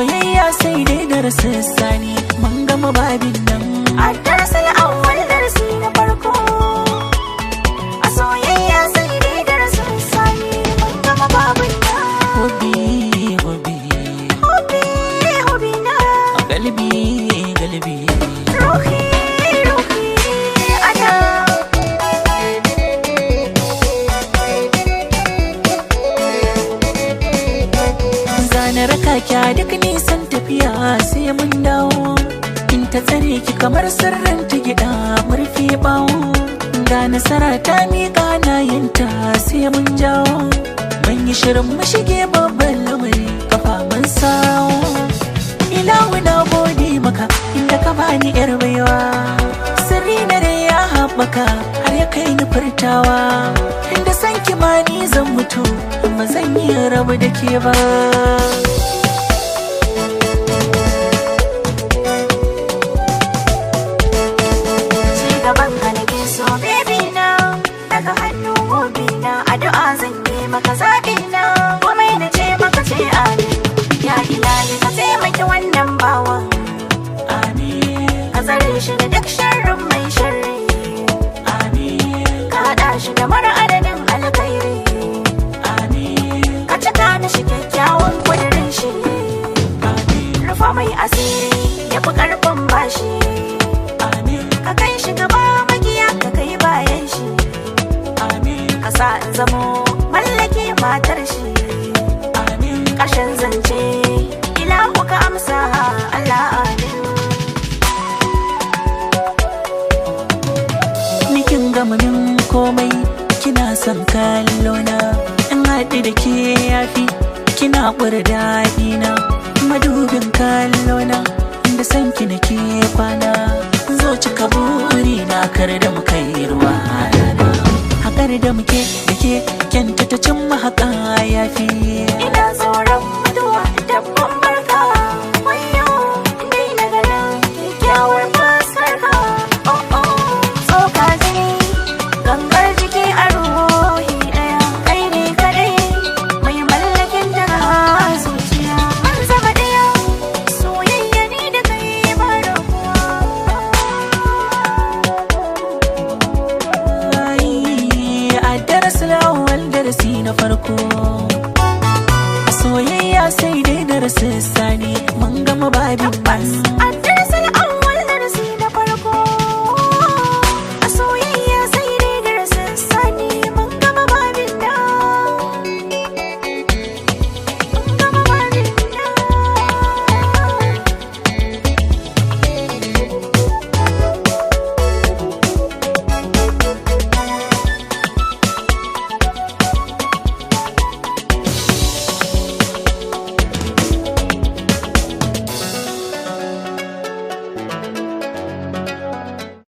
soyayya sai dai darasin sani mun gama babin nan. A darasin awwal darasi na farko, a soyayya sai dai darasin sani mun gama babin nan. Hobi hobi Hobi hobi na, galbi galbi ruhi ruhi ana. zana raka kya duk nisan tafiya sai mun dawo, in ta tsare ki kamar sirrin ta gida murfi bawo, ga nasara ta miƙa na yinta sai mun jawo, mun yi shirin mu shige babban lamari kafa mun sawo. Ilahu na gode maka inda ka bani yar baiwa, sirri na dai ya haɓaka har ya kai ni furtawa, inda san kimani zan mutu ba zan yi rabu da ke ba. Ci gaban ka nake so baby na, daga hannu hobi na, addu'a zan yi maka zaɓi na, komai na ce maka ce amin. Ya ilahi ka taimaki wannan bawan, Amin, ka tsare shi da duk sharrin mai sharri, amin, ka haɗa shi da mara adadin alkhairi, amin, ka cika da shi kyakkyawan kudirin shi, amin, rufa mai asiri ya fi ƙarfin bashi, amin, ka kai shi gaba magiya ka kai bayan shi, amin, ka sa in zamo mallake matar shi, amin. ƙarshen zance ilahu ka amsa Allah amin. Nikin gama min komai kina son kallona, in haɗu da ke yafi kina ƙura daɗina, madubin kallona inda san ki nake kwana, zo cika buri na kar da mu kai ruwa rana, haƙar da muke da ke kyanta ta cimma haƙa yafi. Ina tsoron mutuwa dabban barka, wayo dai na ganin kyakkyawar fuskar ka. Oh oh, tsoka jini gangar jiki a ruhi ɗaya, kai ne kaɗai mai mallakin daga zuciya. Mun zama ɗaya, soyayya ni da kai ba rabuwa. A darasin awwal darasi na farko, a soyayya sai dai darasin sani mun gama babin Bas,